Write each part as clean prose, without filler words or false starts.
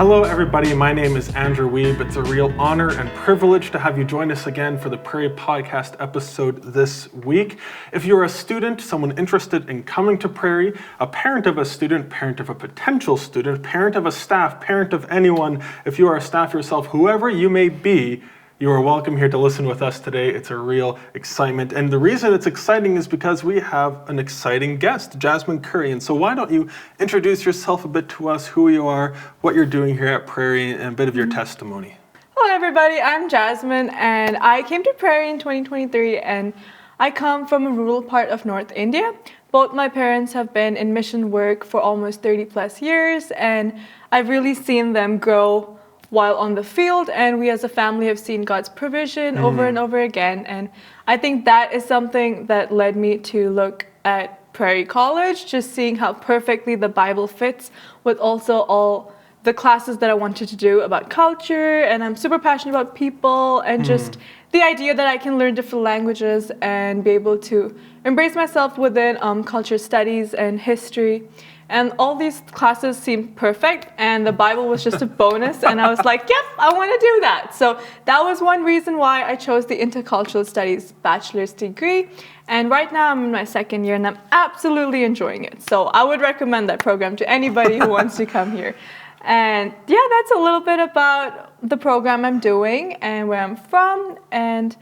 Hello everybody, my name is Andrew Weeb. It's a real honor and privilege to have you join us again for the Prairie Podcast episode this week. If you're a student, someone interested in coming to Prairie, a parent of a student, parent of a potential student, parent of a staff, parent of anyone, if you are a staff yourself, whoever you may be, you are welcome here to listen with us today. It's a real excitement. And the reason it's exciting is because we have an exciting guest, Jasmine Kurian. So why don't you introduce yourself a bit to us, who you are, what you're doing here at Prairie, and a bit of your testimony. Hello everybody, I'm Jasmine and I came to Prairie in 2023 and I come from a rural part of North India. Both my parents have been in mission work for almost 30 plus years and I've really seen them grow while on the field, and we as a family have seen God's provision over and over again. And I think that is something that led me to look at Prairie College, just seeing how perfectly the Bible fits with also all the classes that I wanted to do about culture, and I'm super passionate about people and just the idea that I can learn different languages and be able to embrace myself within culture studies and history. And all these classes seemed perfect, and the Bible was just a bonus, and I was like, yep, I want to do that. So that was one reason why I chose the Intercultural Studies bachelor's degree, and right now I'm in my second year, and I'm absolutely enjoying it. So I would recommend that program to anybody who wants to come here. And yeah, that's a little bit about the program I'm doing and where I'm from. And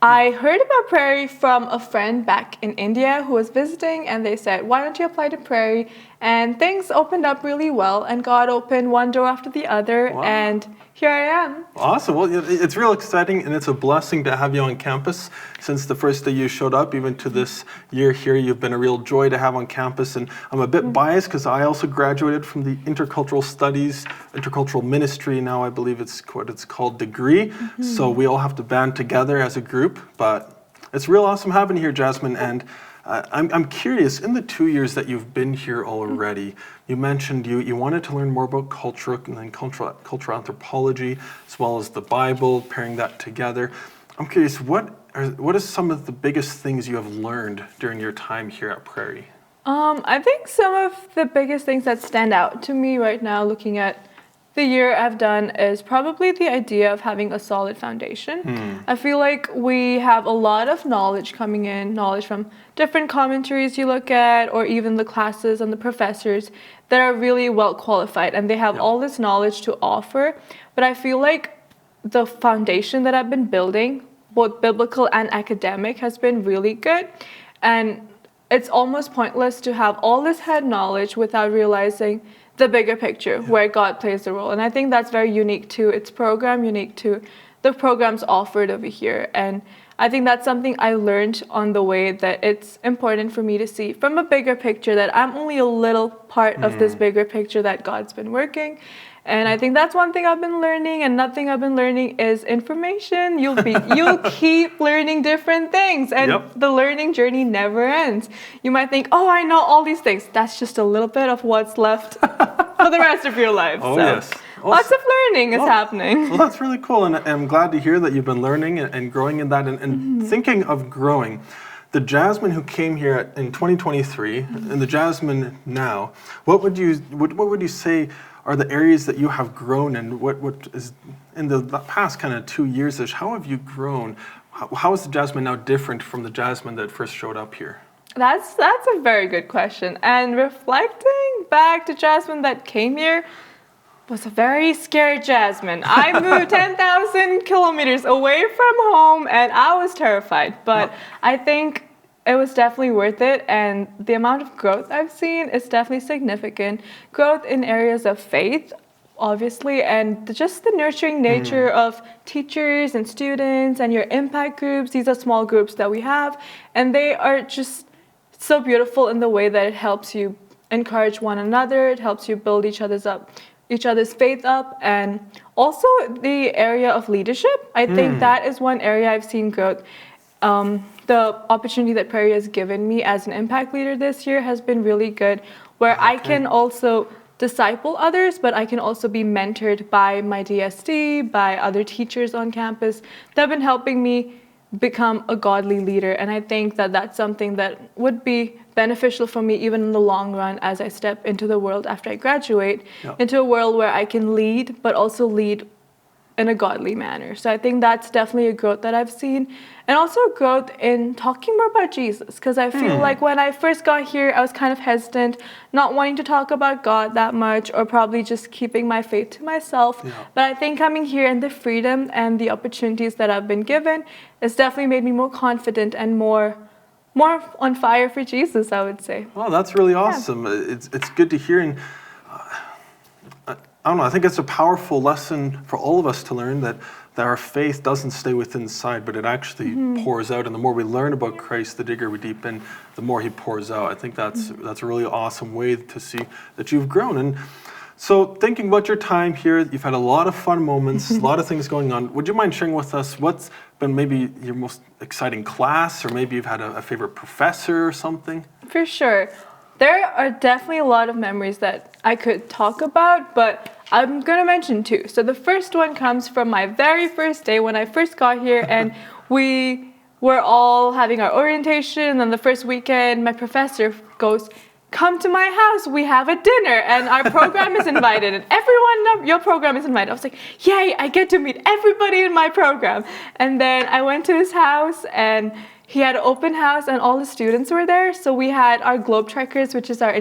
I heard about Prairie from a friend back in India who was visiting, and they said, why don't you apply to Prairie? And things opened up really well, and God opened one door after the other, wow. And here I am. Awesome. Well, it's real exciting, and it's a blessing to have you on campus. Since the first day you showed up, even to this year here, you've been a real joy to have on campus. And I'm a bit biased because I also graduated from the Intercultural Studies, Intercultural Ministry, now I believe it's what it's called, degree. So we all have to band together as a group, but it's real awesome having you here, Jasmine. And I'm curious, in the 2 years that you've been here already, you mentioned you wanted to learn more about culture and then cultural anthropology, as well as the Bible, pairing that together. I'm curious, what are some of the biggest things you have learned during your time here at Prairie? I think some of the biggest things that stand out to me right now, looking at the year I've done, is probably the idea of having a solid foundation. I feel like we have a lot of knowledge coming in, knowledge from different commentaries you look at, or even the classes and the professors that are really well qualified, and they have all this knowledge to offer. But I feel like the foundation that I've been building, both biblical and academic, has been really good. And it's almost pointless to have all this head knowledge without realizing the bigger picture, where God plays a role. And I think that's very unique to its program, unique to the programs offered over here. And I think that's something I learned on the way, that it's important for me to see from a bigger picture that I'm only a little part of this bigger picture that God's been working. And I think that's one thing I've been learning, and nothing I've been learning is information. You'll keep learning different things, and the learning journey never ends. You might think, oh, I know all these things. That's just a little bit of what's left for the rest of your life. Oh, so, yes. Lots of learning is happening. Well, that's really cool, and I'm glad to hear that you've been learning and growing in that. And thinking of growing, the Jasmine who came here in 2023 and the Jasmine now, what would you say are the areas that you have grown, and what is in the past kind of 2 years-ish, how have you grown? How is the Jasmine now different from the Jasmine that first showed up here? That's a very good question. And reflecting back to Jasmine that came here was a very scared Jasmine. I moved 10,000 kilometers away from home and I was terrified, but I think it was definitely worth it, and the amount of growth I've seen is definitely significant. Growth in areas of faith, obviously, and just the nurturing nature of teachers and students and your impact groups. These are small groups that we have, and they are just so beautiful in the way that it helps you encourage one another. It helps you build each other's faith up, and also the area of leadership. I think that is one area I've seen growth. The opportunity that Prairie has given me as an impact leader this year has been really good, where I can also disciple others, but I can also be mentored by my DSD, by other teachers on campus that have been helping me become a godly leader. And I think that that's something that would be beneficial for me even in the long run as I step into the world after I graduate, into a world where I can lead, but also lead in a godly manner. So I think that's definitely a growth that I've seen. And also a growth in talking more about Jesus, because I feel like when I first got here, I was kind of hesitant, not wanting to talk about God that much, or probably just keeping my faith to myself. But I think coming here and the freedom and the opportunities that I've been given has definitely made me more confident and more on fire for Jesus, I would say. Well, that's really awesome. It's good to hear. And I don't know, I think it's a powerful lesson for all of us to learn that our faith doesn't stay within inside, but it actually pours out. And the more we learn about Christ, the deeper we deepen, the more he pours out. I think that's a really awesome way to see that you've grown. And so thinking about your time here, you've had a lot of fun moments, a lot of things going on. Would you mind sharing with us what's been maybe your most exciting class, or maybe you've had a favorite professor or something? For sure. There are definitely a lot of memories that I could talk about, but I'm going to mention two. So the first one comes from my very first day when I first got here, and we were all having our orientation, and then the first weekend my professor goes, "Come to my house, we have a dinner, and our program is invited, and everyone, your program is invited." I was like, yay, I get to meet everybody in my program. And then I went to his house, and he had an open house, and all the students were there. So we had our GlobeTREKers, which is our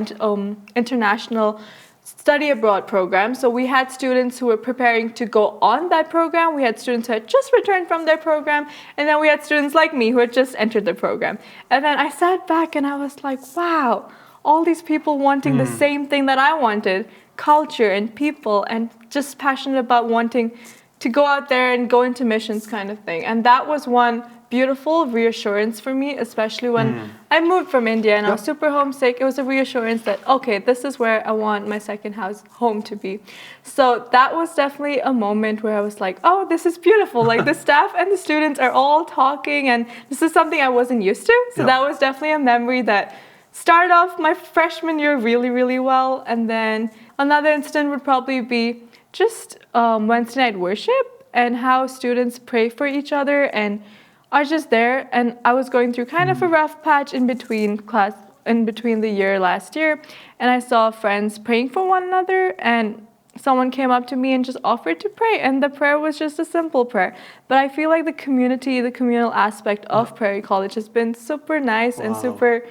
international study abroad program. So we had students who were preparing to go on that program. We had students who had just returned from their program. And then we had students like me who had just entered the program. And then I sat back and I was like, wow, all these people wanting the same thing that I wanted, culture and people, and just passionate about wanting to go out there and go into missions kind of thing. And that was one beautiful reassurance for me, especially when I moved from India and I was super homesick. It was a reassurance that, okay, this is where I want my second home to be. So that was definitely a moment where I was like, oh, this is beautiful. Like the staff and the students are all talking, and this is something I wasn't used to. So that was definitely a memory that started off my freshman year really, really well. And then another incident would probably be just Wednesday night worship and how students pray for each other and are just there. And I was going through kind of a rough patch in between the year last year, and I saw friends praying for one another, and someone came up to me and just offered to pray, and the prayer was just a simple prayer. But I feel like the communal aspect of Prairie College has been super nice and super.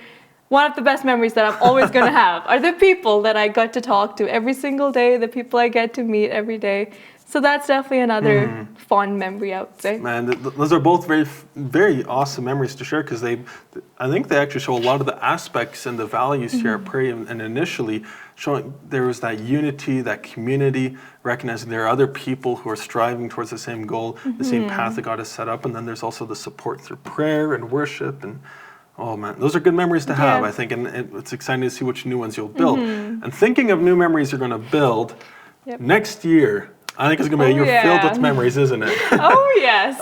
One of the best memories that I'm always going to have are the people that I got to talk to every single day, the people I get to meet every day. So that's definitely another fond memory, I would say. Man, those are both very, very awesome memories to share, because I think they actually show a lot of the aspects and the values here at Prairie, and initially showing there was that unity, that community, recognizing there are other people who are striving towards the same goal, the same path that God has set up, and then there's also the support through prayer and worship. And oh man, those are good memories to have, I think, and it's exciting to see which new ones you'll build. And thinking of new memories you're going to build, next year, I think it's going to be a year filled with memories, isn't it? Oh, yes.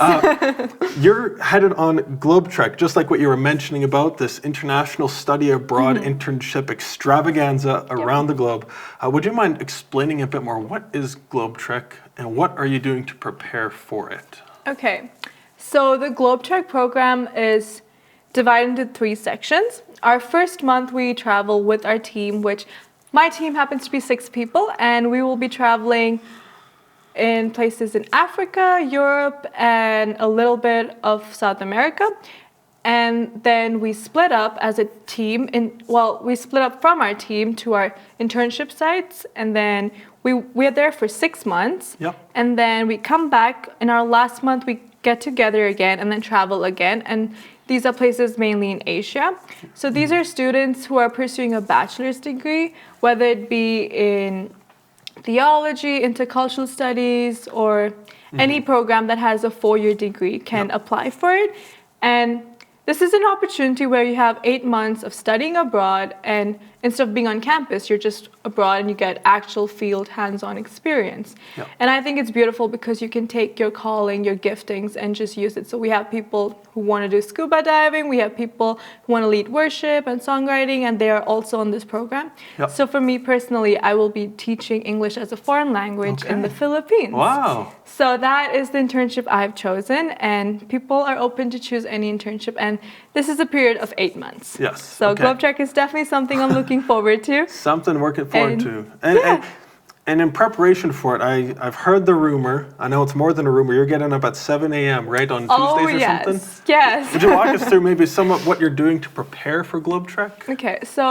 You're headed on GlobeTREK, just like what you were mentioning about this international study abroad internship extravaganza around the globe. Would you mind explaining a bit more? What is GlobeTREK, and what are you doing to prepare for it? Okay, so the GlobeTREK program is divided into 3 sections. Our first month we travel with our team, which my team happens to be 6 people, and we will be traveling in places in Africa, Europe, and a little bit of South America. And then we split up as a team. We split up from our team to our internship sites, and then we're there for 6 months. And then we come back. In our last month, we get together again and then travel again. And these are places mainly in Asia. So these are students who are pursuing a bachelor's degree, whether it be in theology, intercultural studies, or any program that has a 4-year degree can apply for it. And this is an opportunity where you have 8 months of studying abroad and instead of being on campus, you're just abroad and you get actual field hands-on experience. Yeah. And I think it's beautiful because you can take your calling, your giftings, and just use it. So we have people who want to do scuba diving, we have people who want to lead worship and songwriting, and they are also on this program. Yep. So for me personally, I will be teaching English as a foreign language in the Philippines. Wow. So that is the internship I've chosen, and people are open to choose any internship, and this is a period of 8 months. Yes. So okay. GlobeTREK is definitely something I'm looking forward to. Something working forward And- to. And in preparation for it, I've heard the rumor, I know it's more than a rumor, you're getting up at 7 a.m., right, on Tuesdays or something? Yes. Would you walk us through maybe some of what you're doing to prepare for GlobeTREK? Okay, so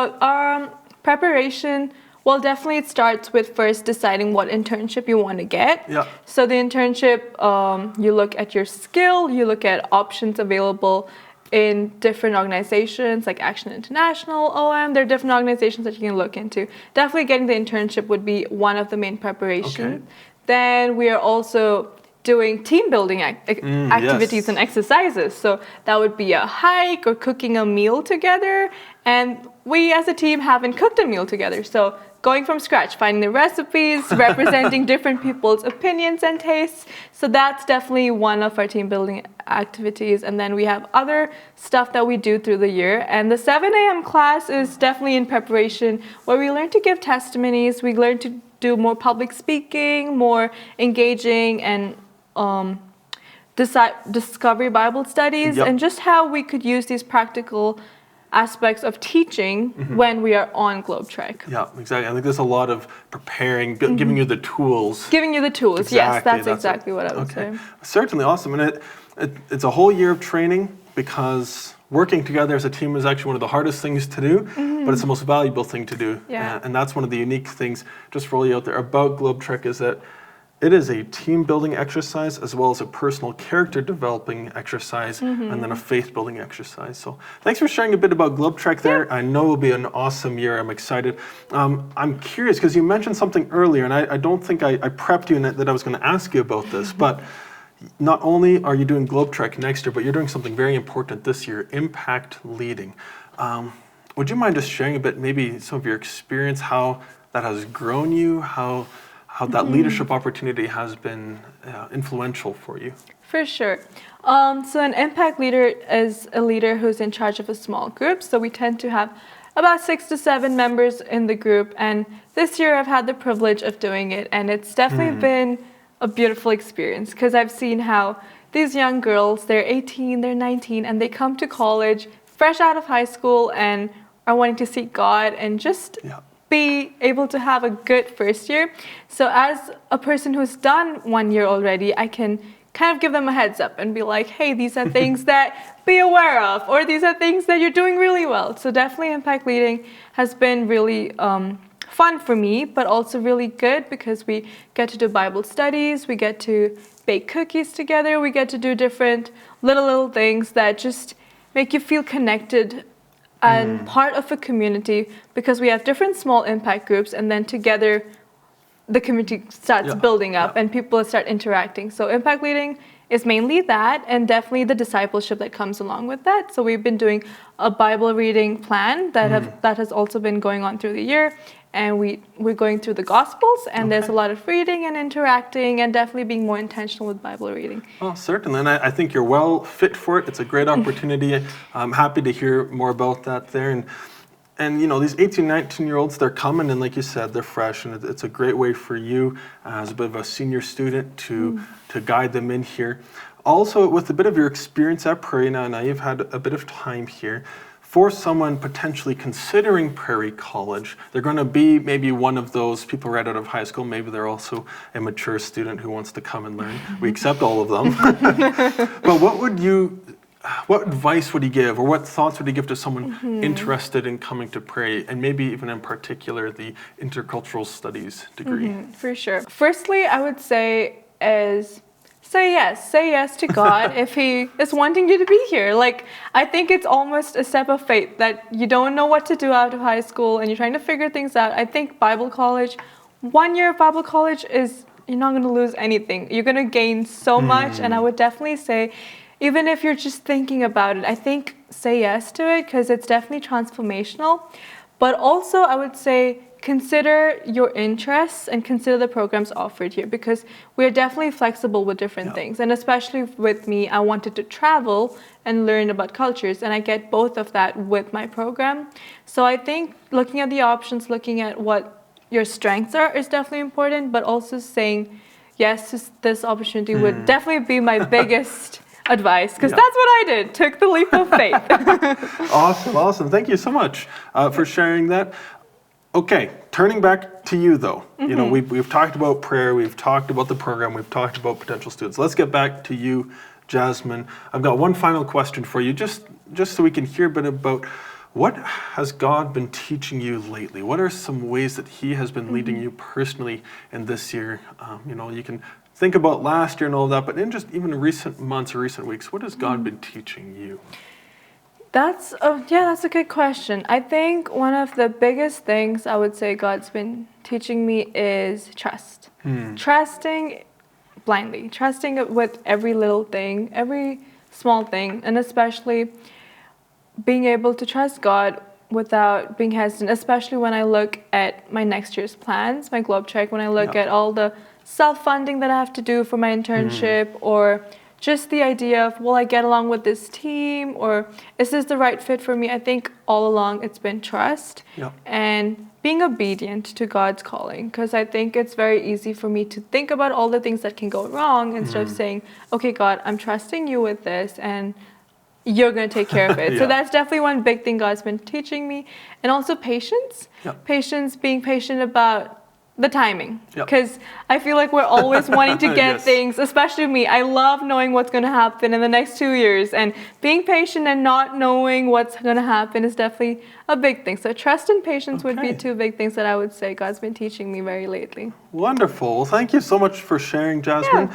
preparation, well, definitely it starts with first deciding what internship you want to get. Yeah. So the internship, you look at your skill, you look at options available in different organizations like Action International, OM. There are different organizations that you can look into. Definitely getting the internship would be one of the main preparations. Okay. Then we are also doing team building activities yes. and exercises. So that would be a hike or cooking a meal together. And we as a team haven't cooked a meal together. So going from scratch, finding the recipes, representing different people's opinions and tastes. So that's definitely one of our team building activities. And then we have other stuff that we do through the year. And the 7 a.m. class is definitely in preparation, where we learn to give testimonies, we learn to do more public speaking, more engaging, and discovery Bible studies, Yep. and just how we could use these practical aspects of teaching when we are on GlobeTREK. Yeah, exactly. I think there's a lot of preparing, giving you the tools. Giving you the tools, yes, that's exactly what I would Okay. say. Certainly awesome. And it's a whole year of training, because working together as a team is actually one of the hardest things to do, but it's the most valuable thing to do. Yeah. And that's one of the unique things, just for all you out there, about GlobeTREK, is that it is a team building exercise as well as a personal character developing exercise, and then a faith building exercise. So thanks for sharing a bit about GlobeTREK there. I know it'll be an awesome year. I'm excited. I'm curious because you mentioned something earlier, and I don't think I prepped you in it that I was going to ask you about this, but not only are you doing GlobeTREK next year, but you're doing something very important this year, impact leading. Would you mind just sharing a bit, maybe some of your experience, how that has grown you, how that leadership opportunity has been influential for you? For sure. So an impact leader is a leader who's in charge of a small group. So we tend to have about 6 to 7 members in the group. And this year I've had the privilege of doing it. And it's definitely been a beautiful experience, because I've seen how these young girls, they're 18, they're 19, and they come to college fresh out of high school and are wanting to seek God and just be able to have a good first year. So as a person who's done 1 year already, I can kind of give them a heads up and be like, hey, these are things that be aware of, or these are things that you're doing really well. So definitely impact leading has been really fun for me, but also really good, because we get to do Bible studies, we get to bake cookies together, we get to do different little things that just make you feel connected and part of a community, because we have different small impact groups, and then together the community starts building up and people start interacting. So impact leading is mainly that, and definitely the discipleship that comes along with that. So we've been doing a Bible reading plan that has also been going on through the year, and we're going through the Gospels, and there's a lot of reading and interacting, and definitely being more intentional with Bible reading. Oh, certainly, and I think you're well fit for it. It's a great opportunity. I'm happy to hear more about that there. And you know, these 18, 19-year-olds, they're coming, and like you said, they're fresh, and it's a great way for you as a bit of a senior student to guide them in here. Also, with a bit of your experience at Prairie now you've had a bit of time here, for someone potentially considering Prairie College, they're going to be maybe one of those people right out of high school. Maybe they're also a mature student who wants to come and learn. We accept all of them. But what advice would you give, or what thoughts would you give to someone interested in coming to Prairie, and maybe even in particular the Intercultural Studies degree? For sure. Firstly, I would say is say yes to God if He is wanting you to be here. Like, I think it's almost a step of faith that you don't know what to do out of high school and you're trying to figure things out. I think Bible college, 1 year of Bible college you're not going to lose anything. You're going to gain so much, and I would definitely say, even if you're just thinking about it, I think say yes to it, because it's definitely transformational. But also, I would say consider your interests and consider the programs offered here, because we are definitely flexible with different things. And especially with me, I wanted to travel and learn about cultures, and I get both of that with my program. So I think looking at the options, looking at what your strengths are is definitely important, but also saying yes to this opportunity would definitely be my biggest advice, because that's what I did, took the leap of faith. Awesome. Thank you so much for sharing that. Okay, turning back to you though. You know, we've talked about prayer, we've talked about the program, we've talked about potential students. Let's get back to you, Jasmine. I've got one final question for you, just so we can hear a bit about what has God been teaching you lately? What are some ways that He has been leading you personally in this year? You know, you can think about last year and all that, but in just even recent months or recent weeks, what has God been teaching you? That's a good question. I think one of the biggest things I would say God's been teaching me is trust. Trusting blindly, trusting with every little thing, every small thing, and especially being able to trust God without being hesitant, especially when I look at my next year's plans, my GlobeTREK, when I look at all the self-funding that I have to do for my internship, or just the idea of, will I get along with this team, or is this the right fit for me? I think all along it's been trust and being obedient to God's calling, because I think it's very easy for me to think about all the things that can go wrong instead of saying, okay, God, I'm trusting you with this and you're going to take care of it. So that's definitely one big thing God's been teaching me. And also patience. Patience, being patient about the timing, because I feel like we're always wanting to get things, especially me. I love knowing what's going to happen in the next 2 years, and being patient and not knowing what's going to happen is definitely a big thing. So trust and patience would be two big things that I would say God's been teaching me very lately. Wonderful. Well, thank you so much for sharing, Jasmine.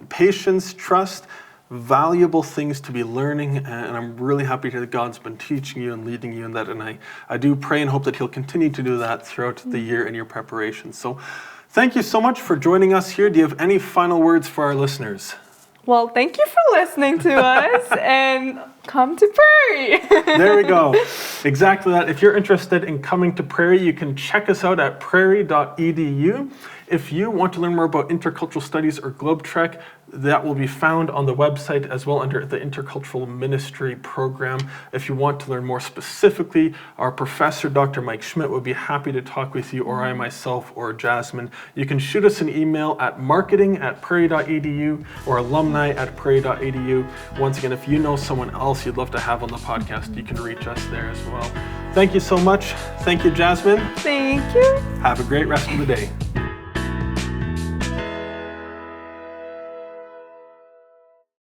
Patience, trust, valuable things to be learning, and I'm really happy that God's been teaching you and leading you in that, and I do pray and hope that He'll continue to do that throughout the year in your preparation. So thank you so much for joining us here. Do you have any final words for our listeners? Well, thank you for listening to us, and come to Prairie. There we go. Exactly that. If you're interested in coming to Prairie, you can check us out at prairie.edu. If you want to learn more about intercultural studies or GlobeTREK, that will be found on the website as well under the Intercultural Ministry program. If you want to learn more specifically, our professor, Dr. Mike Schmidt, would be happy to talk with you, or I myself, or Jasmine. You can shoot us an email at marketing@prairie.edu or alumni@prairie.edu. Once again, if you know someone else you'd love to have on the podcast, you can reach us there as well. Thank you so much. Thank you, Jasmine. Thank you. Have a great rest of the day.